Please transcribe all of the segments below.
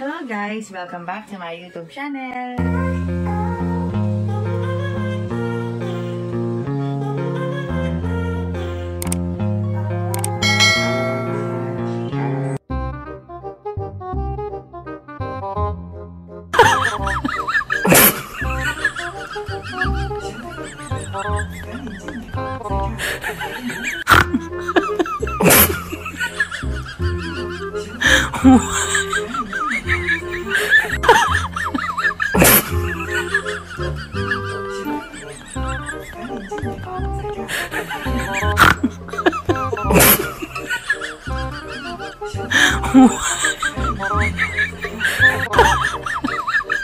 Hello guys! Welcome back to my YouTube channel!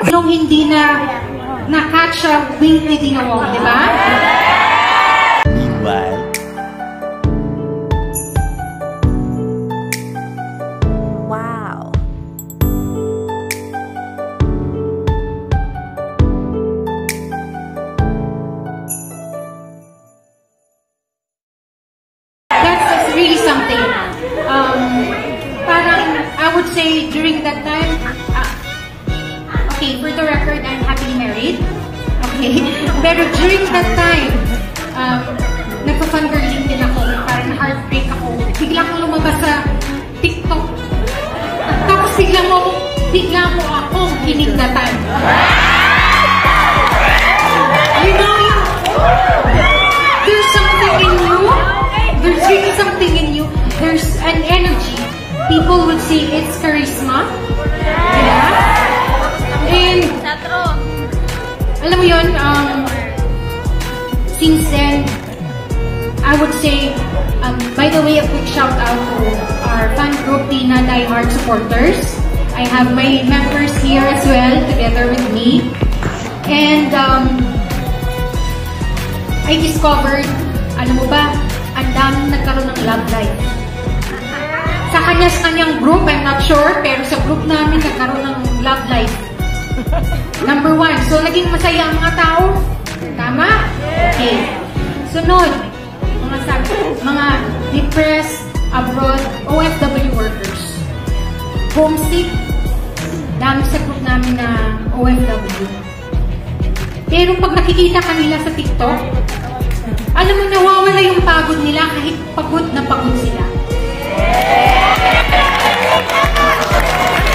Nung hindi na-catch a wink ni Dinawong, di ba? Wow. That's really something. Parang, I would say during that time, okay, for the record, I'm happily married. Okay. Pero during that time, nagpa-fangirling din ako. Parang heartbreak ako. Bigla akong lumabas sa TikTok. Tapos bigla mo akong kinigdatan. You know, there's something in you. There's really something in you. There's an energy. People would say it's charisma. Yeah. And, alam mo yun, since then, I would say, by the way, a quick shout out to our fan group, Tina Die Hard Supporters. I have my members here as well, together with me. And, I discovered, alam mo ba, ang daming nagkaroon ng love life. Sa kanyang group, I'm not sure, pero sa group namin nagkaroon ng love life. Number 1, so naging masaya ang mga tao? Tama? Okay. Sunod, mga depressed, abroad, OFW workers. Homesick, dami sa group namin na OFW. Pero pag nakikita kanila sa TikTok, alam mo, nawawala yung pagod nila kahit pagod na pagod sila.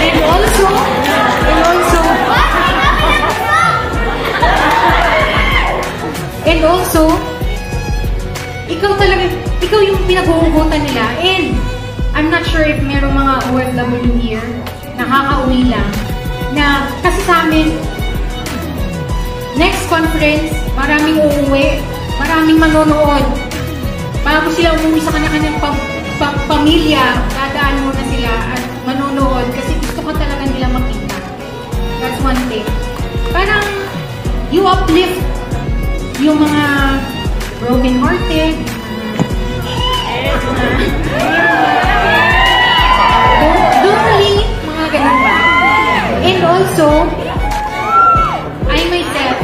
And also, ikaw yung pinag-uugutan nila. And I'm not sure if merong mga OFW here, nakaka-uwi lang, na kasi sa amin, next conference, maraming uuwi, maraming manonood. Bago sila umuwi sa kanya-kanyang pamilya, dadaan muna sila at manonood kasi gusto ka talaga nila makita. That's one thing. Parang you uplift yung mga broken-hearted, lonely, mga ganun ba. And also, I myself,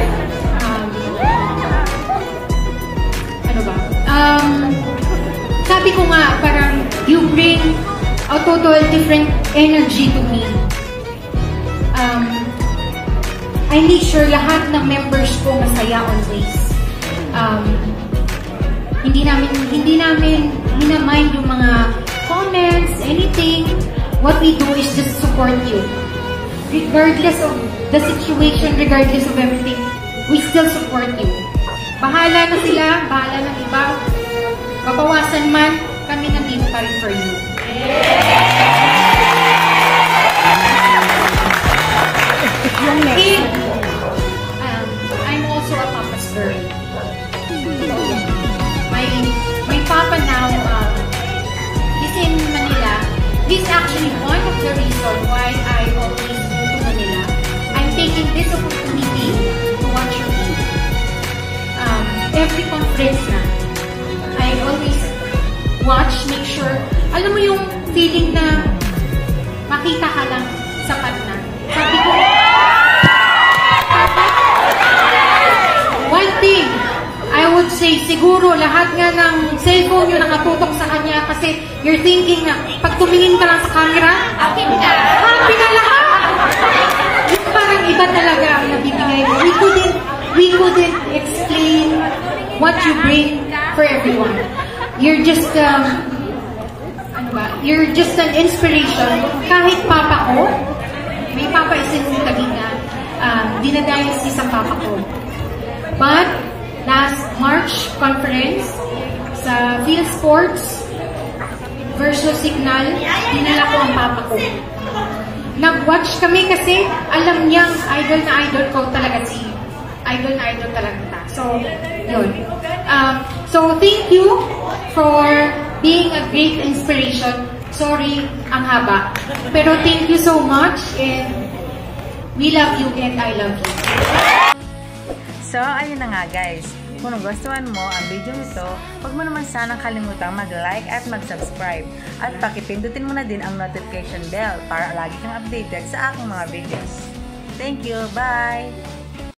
sabi ko nga, parang you bring a total different energy to me. I make sure lahat ng members ko masaya always. Hindi namin minamind yung mga comments, anything. What we do is just support you. Regardless of the situation, regardless of everything, we still support you. Bahala na sila, bahala ng iba. Kabawasan man, kami nandito pa rin for you. And, I'm also a papa's girl. My papa now, he's in Manila. He's actually one of the reasons why I always go to Manila. I'm taking this opportunity to watch your video. Every conference na, I always watch, make sure, alam mo yung feeling na makita ka lang, sapat na. Sabi ko, one thing, I would say, siguro lahat nga ng cellphone nyo nakatutok sa kanya kasi you're thinking na pag tumingin ka lang sa camera, happy na lahat! couldn't explain what you bring for everyone. You're just, you're just an inspiration. Kahit papa ko, may papa is in Taguig na, dinadayos niya sa papa ko. But, last March conference, sa Field Sports versus Signal, dinala ko ang papa ko. Nag-watch kami kasi alam niyang idol na idol ko talaga si idol na idol talaga ta. So, yun. So, thank you for being a great inspiration. Sorry, ang haba. Pero thank you so much and we love you and I love you. So, ayun na nga guys. Kung nagustuhan mo ang video nito, huwag mo naman sanang kalimutang mag-like at mag-subscribe. At pakipindutin mo na din ang notification bell para lagi kang updated sa aking mga videos. Thank you! Bye!